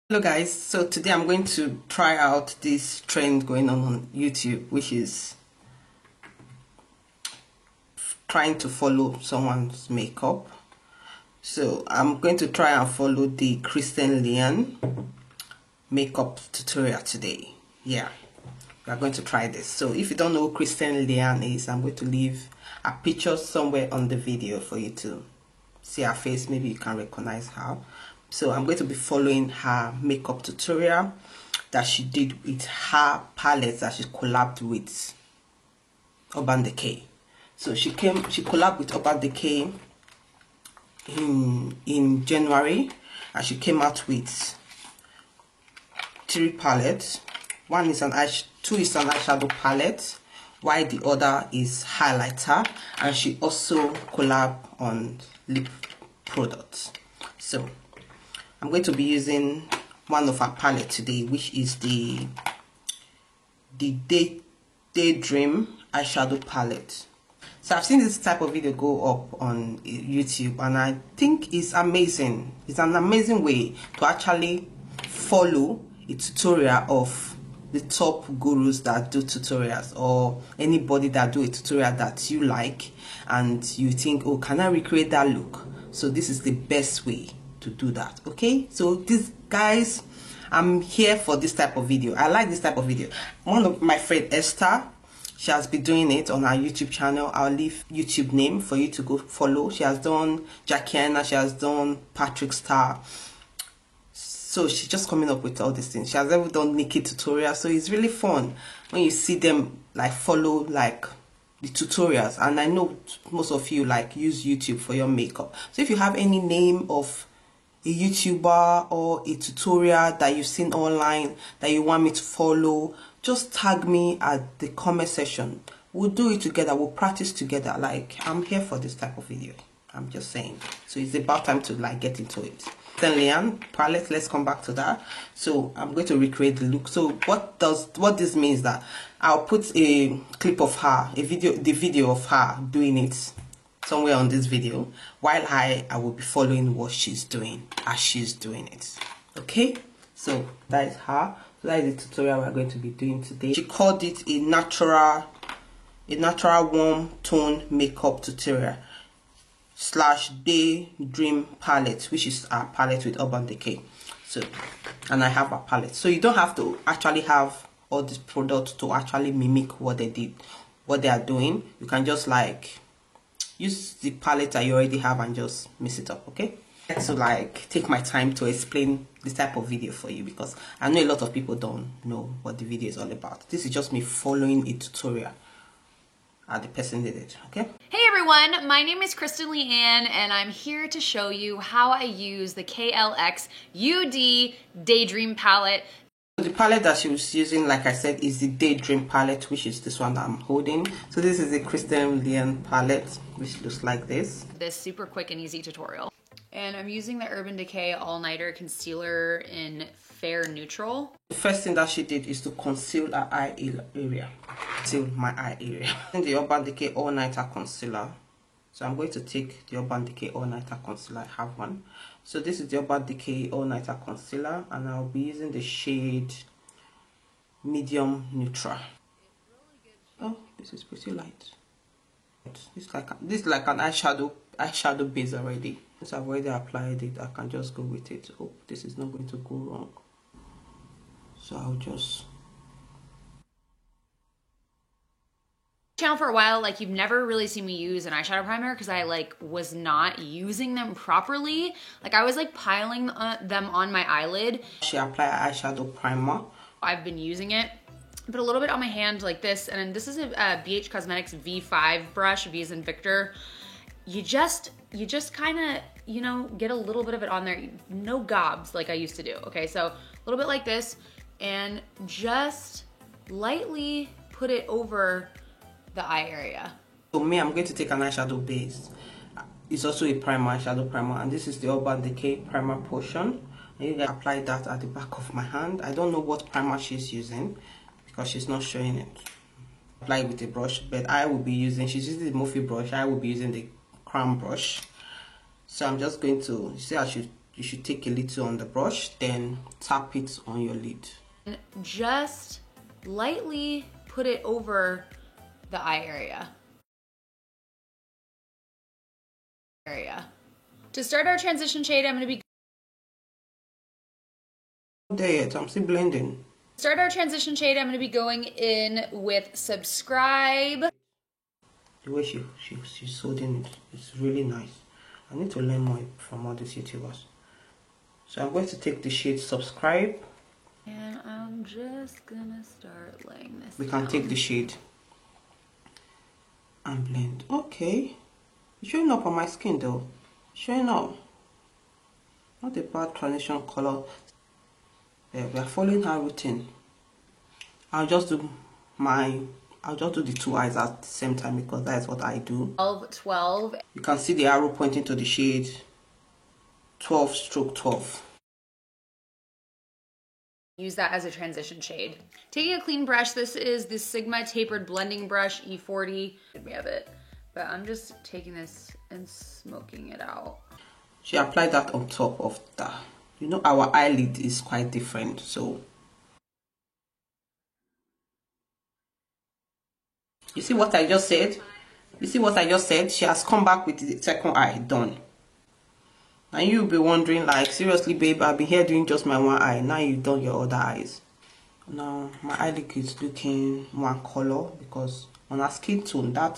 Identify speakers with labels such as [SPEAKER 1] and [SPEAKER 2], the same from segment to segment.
[SPEAKER 1] Hello guys, so today I'm going to try out this trend going on YouTube, which is trying to follow someone's makeup. So I'm going to try and follow the Kristen Leanne makeup tutorial today. Yeah, we are going to try this. So if you don't know who Kristen Leanne is, I'm going to leave a picture somewhere on the video for you to see her face. Maybe you can recognize her. So I'm going to be following her makeup tutorial that she did with her palette that she collabed with Urban Decay. So she collabed with Urban Decay in January, and she came out with 3 palettes. Two is an eyeshadow palette, while the other is highlighter, and she also collabed on lip products. So I'm going to be using one of her palette today, which is the Daydream eyeshadow palette. So I've seen this type of video go up on YouTube, and I think it's amazing. It's an amazing way to actually follow a tutorial of the top gurus that do tutorials, or anybody that do a tutorial that you like and you think, oh, can I recreate that look? So this is the best way to do that. Okay, so this, guys, I'm here for this type of video. I like this type of video. One of my friend Esther, she has been doing it on her YouTube channel. I'll leave YouTube name for you to go follow. She has done Jackiana, she has done Patrick Star. So she's just coming up with all these things. She has ever done Nikki tutorial. So it's really fun when you see them like follow like the tutorials. And I know most of you like use YouTube for your makeup. So if you have any name of a YouTuber or a tutorial that you've seen online that you want me to follow, just tag me at the comment section. We'll do it together. We'll practice together. Like, I'm here for this type of video. I'm just saying. So it's about time to like get into it. Then Leanne palette, let's come back to that. So I'm going to recreate the look. So what this means that I'll put a clip of her, the video of her doing it somewhere on this video, while I will be following what she's doing as she's doing it. Okay, so that is her. So that is the tutorial we're going to be doing today. She called it a natural warm tone makeup tutorial / Daydream palette, which is our palette with Urban Decay. So, and I have a palette. So you don't have to actually have all these products to actually mimic what they did, what they are doing. You can just like use the palette that you already have and just mix it up. Okay, so like take my time to explain this type of video for you, because I know a lot of people don't know what the video is all about. This is just me following a tutorial the person did it. Okay,
[SPEAKER 2] hey everyone, my name is Kristen Leanne, and I'm here to show you how I use the KLX UD Daydream palette.
[SPEAKER 1] The palette that she was using, like I said, is the Daydream palette, which is this one that I'm holding. So this is the Kristen Leanne palette, which looks like this.
[SPEAKER 2] This super quick and easy tutorial. And I'm using the Urban Decay All Nighter Concealer in Fair Neutral.
[SPEAKER 1] The first thing that she did is to conceal her eye area. Conceal my eye area. In the Urban Decay All Nighter Concealer. So I'm going to take the Urban Decay All Nighter Concealer. I have one. So this is the Urban Decay All Nighter Concealer, and I'll be using the shade Medium Neutral. Oh, this is pretty light. This is like an eyeshadow base already. Since I've already applied it, I can just go with it. Oh, this is not going to go wrong. So I'll just
[SPEAKER 2] channel for a while, like you've never really seen me use an eyeshadow primer because I like was not using them properly. Like I was like piling them on my eyelid.
[SPEAKER 1] She applied eyeshadow primer.
[SPEAKER 2] I've been using it. Put a little bit on my hand like this, and this is a BH Cosmetics V5 brush, V as in Victor. You just kind of, you know, get a little bit of it on there. No gobs like I used to do. Okay, so a little bit like this, and just lightly put it over the eye area.
[SPEAKER 1] For me, I'm going to take an eyeshadow base. It's also a primer, eyeshadow primer, and this is the Urban Decay primer portion. And you can apply that at the back of my hand. I don't know what primer she's using because she's not showing it. Apply it with a brush, but I will be using, she's using the Morphe brush, I will be using the Crown brush. So I'm just going to, you see how she you should take a little on the brush, then tap it on your lid.
[SPEAKER 2] And just lightly put it over the eye area. To start our transition shade, I'm going to be
[SPEAKER 1] there yet. I'm still blending.
[SPEAKER 2] Start our transition shade, I'm going to be going in with Subscribe.
[SPEAKER 1] The way she's holding it, it's really nice. I need to learn more from all these YouTubers. So I'm going to take the shade Subscribe.
[SPEAKER 2] And I'm just gonna start laying this
[SPEAKER 1] We can
[SPEAKER 2] down.
[SPEAKER 1] take the shade and blend. Okay. It's showing up on my skin though. Showing up. Not a bad transition color. Yeah, we are following her routine. I'll just do the two eyes at the same time because that's what I do.
[SPEAKER 2] 12.
[SPEAKER 1] You can see the arrow pointing to the shade 12/12.
[SPEAKER 2] Use that as a transition shade. Taking a clean brush, this is the Sigma Tapered Blending Brush E40. We have it, but I'm just taking this and smoking it out.
[SPEAKER 1] She applied that on top of that. You know, our eyelid is quite different, so you see what I just said? You see what I just said? She has come back with the second eye done. And you'll be wondering, like, seriously, babe, I've been here doing just my one eye. Now you've done your other eyes. Now, my eyelid is looking one color because on her skin tone, that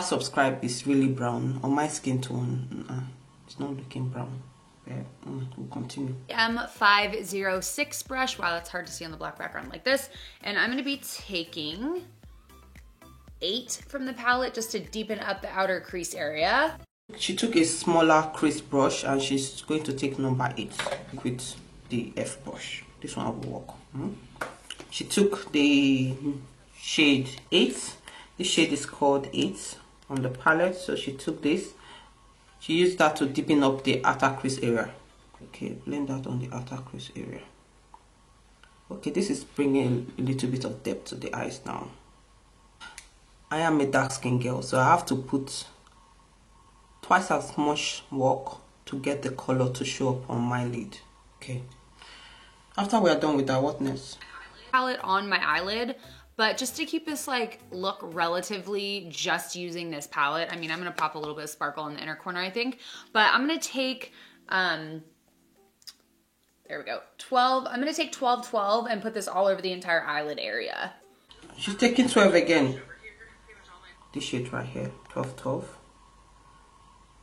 [SPEAKER 1] Subscribe is really brown. On my skin tone, it's not looking brown. Yeah, we'll continue.
[SPEAKER 2] M506 brush. Wow, that's hard to see on the black background like this. And I'm going to be taking 8 from the palette just to deepen up the outer crease area.
[SPEAKER 1] She took a smaller crease brush and she's going to take number 8 with the F brush. This one will work. She took the shade 8. This shade is called 8 on the palette. So she took this. She used that to deepen up the outer crease area. Okay, blend that on the outer crease area. Okay, this is bringing a little bit of depth to the eyes now. I am a dark skin girl, so I have to put twice as much work to get the color to show up on my lid. Okay. After we are done with our wetness.
[SPEAKER 2] Palette on my eyelid, but just to keep this like look relatively just using this palette, I mean, I'm gonna pop a little bit of sparkle in the inner corner, I think, but I'm gonna take, there we go, 12, I'm gonna take 12/12 and put this all over the entire eyelid area.
[SPEAKER 1] She's taking 12 again. This shade right here, 12/12.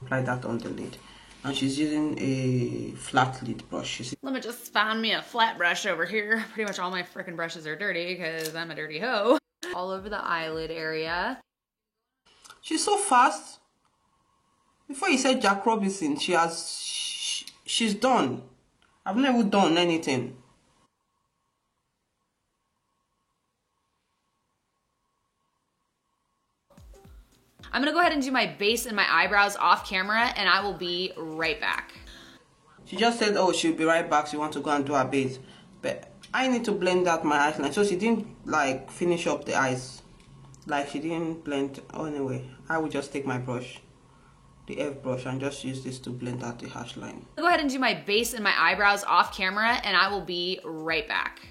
[SPEAKER 1] Apply that on the lid. And she's using a flat lid brush.
[SPEAKER 2] Let me just find me a flat brush over here. Pretty much all my freaking brushes are dirty because I'm a dirty hoe. All over the eyelid area.
[SPEAKER 1] She's so fast. Before you said Jack Robinson, she's done. I've never done anything.
[SPEAKER 2] I'm gonna go ahead and do my base and my eyebrows off camera and I will be right back.
[SPEAKER 1] She just said, oh, she'll be right back. She wants to go and do her base. But I need to blend out my eyes line. So she didn't like finish up the eyes. Like she didn't blend. Oh, anyway, I will just take my brush, the F brush, and just use this to blend out the hash line.
[SPEAKER 2] I'll go ahead and do my base and my eyebrows off camera and I will be right back.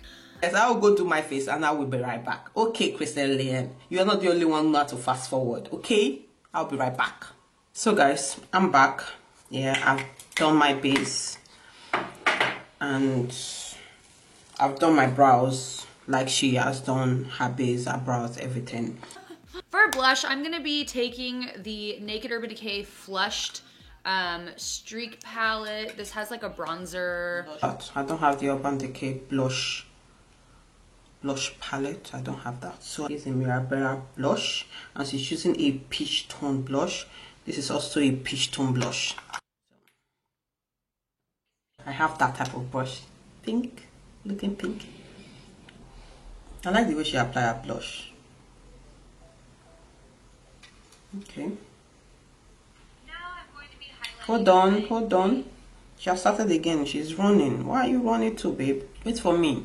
[SPEAKER 1] Yes, I will go do my face and I will be right back. Okay, Crystal Leanne, you are not the only one who knows how to fast forward. Okay, I'll be right back. So guys, I'm back. Yeah, I've done my base and I've done my brows like she has done her base, her brows, everything.
[SPEAKER 2] For blush, I'm gonna be taking the Naked Urban Decay Flushed Streak palette. This has like a bronzer.
[SPEAKER 1] I don't have the Urban Decay blush palette. I don't have that. So it's a Mirabella blush and she's using a peach tone blush. This is also a peach tone blush. I have that type of brush. Pink, looking pink. I like the way she applied her blush. Okay. Hold on. She has started again. She's running. Why are you running too, babe? Wait for me.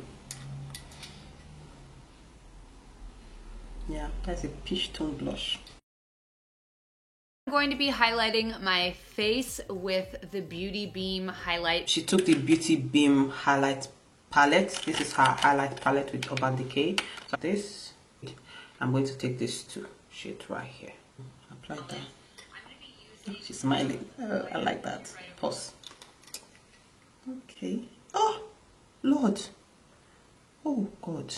[SPEAKER 1] Yeah, that's a peach tone blush.
[SPEAKER 2] I'm going to be highlighting my face with the Beauty Beam highlight.
[SPEAKER 1] She took the Beauty Beam highlight palette. This is her highlight palette with Urban Decay. So this, I'm going to take this to shade right here. Apply that. Oh, she's smiling. I like that. Pause. Okay. Oh, Lord. Oh, God.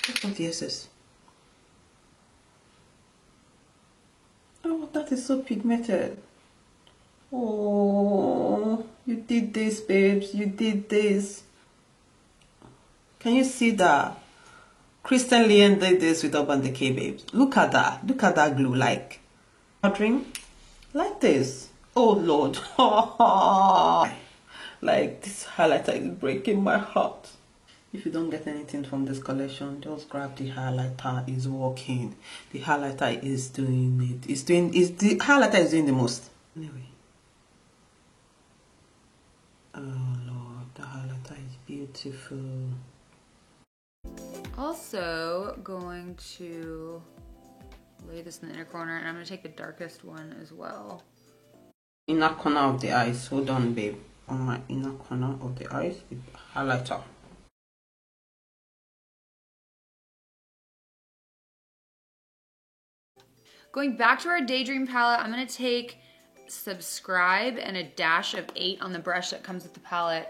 [SPEAKER 1] Look at the SS. Oh, that is so pigmented. Oh, you did this, babes. You did this. Can you see that? Kristen Leon did this with Urban Decay, babes. Look at that. Look at that glue. Like, powdering. Like this. Oh, Lord. Like, this highlighter is breaking my heart. If you don't get anything from this collection, just grab the highlighter. It's working. The highlighter is doing it. The highlighter is doing the most. Anyway. Oh Lord, the highlighter is beautiful.
[SPEAKER 2] Also going to lay this in the inner corner, and I'm going to take the darkest one as well.
[SPEAKER 1] Inner corner of the eyes. Hold on, babe. On my inner corner of the eyes, the highlighter.
[SPEAKER 2] Going back to our Daydream palette, I'm going to take Subscribe and a dash of 8 on the brush that comes with the palette.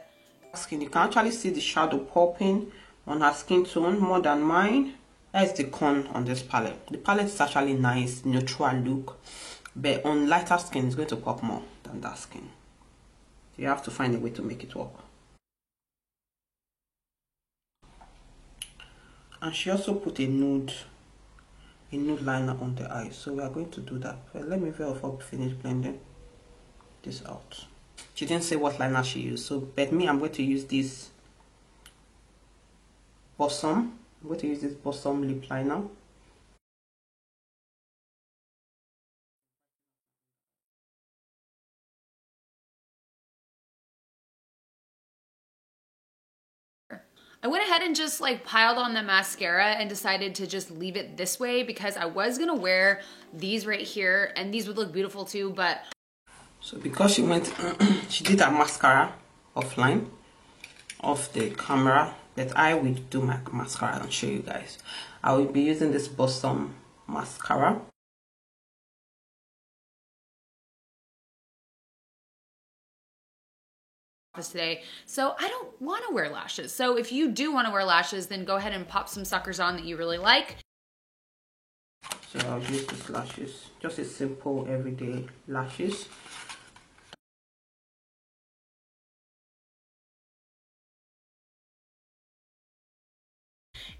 [SPEAKER 1] Skin, you can actually see the shadow popping on her skin tone more than mine. That's the con on this palette. The palette is actually nice, neutral look, but on lighter skin, it's going to pop more than dark skin. So you have to find a way to make it work. And she also put a nude liner on the eye, so we are going to do that. But let me finish blending this out. She didn't say what liner she used, so but me, I'm going to use this Bosom. I'm going to use this Bosom lip liner.
[SPEAKER 2] I went ahead and just like piled on the mascara and decided to just leave it this way because I was gonna wear these right here and these would look beautiful too, but
[SPEAKER 1] so because she went she did her mascara offline off the camera, but I will do my mascara and show you guys. I will be using this Bosom mascara.
[SPEAKER 2] Today, so I don't want to wear lashes. So if you do want to wear lashes, then go ahead and pop some suckers on that you really like.
[SPEAKER 1] So I'll use these lashes, just a simple everyday lashes.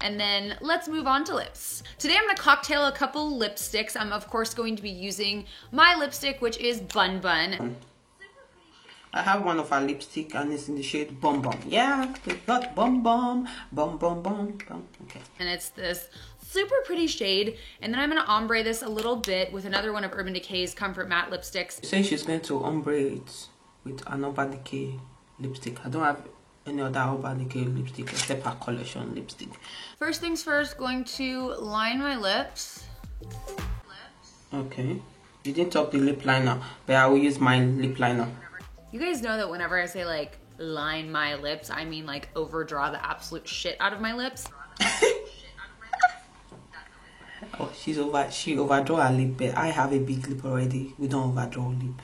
[SPEAKER 2] And then let's move on to lips. Today I'm gonna cocktail a couple lipsticks. I'm of course going to be using my lipstick, which is Bun Bun.
[SPEAKER 1] I have one of our lipstick and it's in the shade Bum Bum. Yeah, we got Bum Bum, Bum Bum Bum Bum. Okay.
[SPEAKER 2] And it's this super pretty shade. And then I'm gonna ombre this a little bit with another one of Urban Decay's Comfort Matte lipsticks.
[SPEAKER 1] She says she's going to ombre it with an Urban Decay lipstick. I don't have any other Urban Decay lipstick except her collection lipstick.
[SPEAKER 2] First things first, going to line my lips.
[SPEAKER 1] Okay. You didn't top the lip liner, but I will use my lip liner.
[SPEAKER 2] You guys know that whenever I say like line my lips, I mean like overdraw the absolute shit out of my lips.
[SPEAKER 1] Oh, she overdraw her lip, but I have a big lip already. We don't overdraw lip.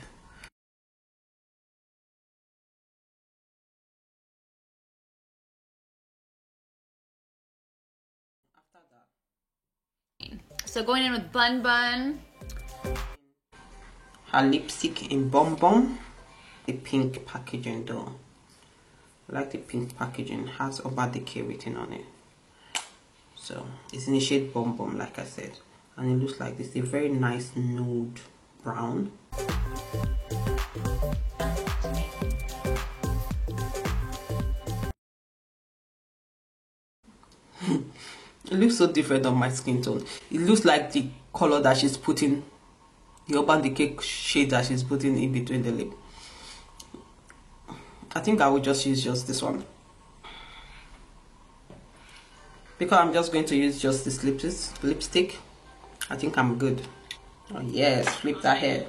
[SPEAKER 2] So going in with Bun Bun.
[SPEAKER 1] Her lipstick in Bum Bum. The pink packaging though. I like the pink packaging. Has Urban Decay written on it. So it's in the shade Bum Bum, like I said. And it looks like this. A very nice nude brown. It looks so different on my skin tone. It looks like the color that she's putting, the Urban Decay shade that she's putting in between the lip. I think I will just use just this one. Because I'm just going to use just this lipstick, I think I'm good. Oh yes, flip that hair.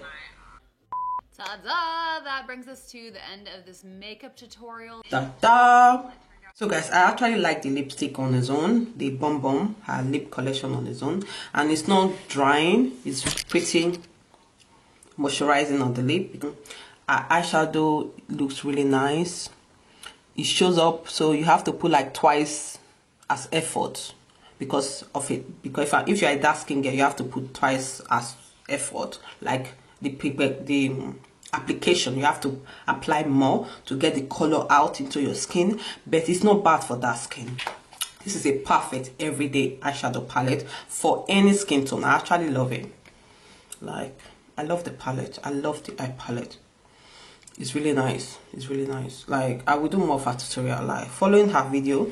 [SPEAKER 2] Ta-da! That brings us to the end of this makeup tutorial.
[SPEAKER 1] Ta-da! So guys, I actually like the lipstick on its own, the Bum Bum, her lip collection on its own, and it's not drying, it's pretty moisturizing on the lip. Her eyeshadow looks really nice. It shows up, so you have to put like twice as effort because of it. Because if you're a dark skin girl, you have to put twice as effort. Like the application, you have to apply more to get the color out into your skin, but it's not bad for dark skin. This is a perfect everyday eyeshadow palette for any skin tone. I actually love it. Like, I love the palette. I love the eye palette. It's really nice. It's really nice. Like, I will do more of her tutorial. Like, following her video,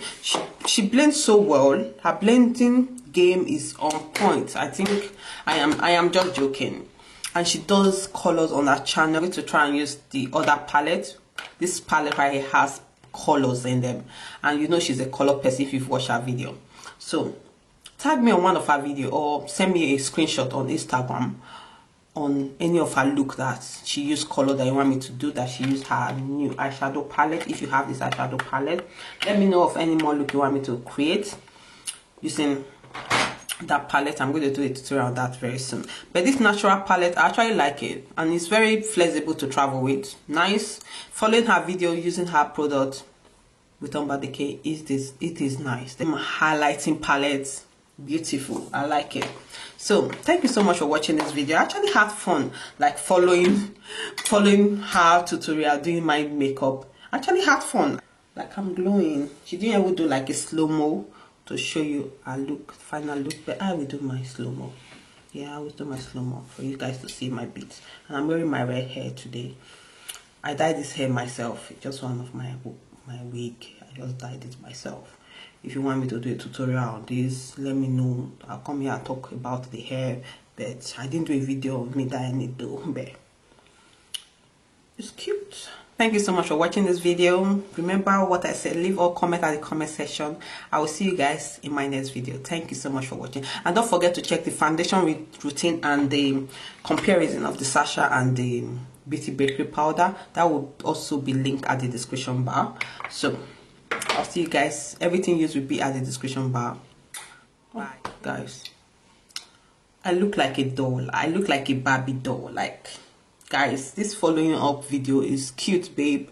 [SPEAKER 1] she blends so well. Her blending game is on point. I think I am just joking. And she does colors on her channel to try and use the other palette. This palette right here has colors in them, and you know she's a color person if you've watched her video. So tag me on one of her video or send me a screenshot on Instagram on any of her look that she used color that you want me to do, that she used her new eyeshadow palette. If you have this eyeshadow palette, let me know of any more look you want me to create using that palette. I'm going to do a tutorial on that very soon. But this natural palette, I actually like it, and it's very flexible to travel with. Nice. Following her video using her product with Omba Decay, it is nice. The highlighting palette, beautiful. I like it. So thank you so much for watching this video. I actually had fun, like following her tutorial, doing my makeup. I actually had fun. Like, I'm glowing. She didn't even do like a slow-mo to show you her look, final look, but I will do my slow-mo. Yeah, I will do my slow-mo for you guys to see my beats. And I'm wearing my red hair today. I dyed this hair myself. It's just one of my wig. I just dyed it myself. If you want me to do a tutorial on this, let me know. I'll come here and talk about the hair, but I didn't do a video of me dyeing it though, but it's cute. Thank you so much for watching this video. Remember what I said, leave all comment at the comment section. I will see you guys in my next video. Thank you so much for watching, and don't forget to check the foundation routine and the comparison of the Sacha and the Beauty Bakery powder. That will also be linked at the description bar. So I'll see you guys. Everything used will be at the description bar. Bye guys. I look like a doll. I look like a Barbie doll. Like, guys, this following up video is cute, babe.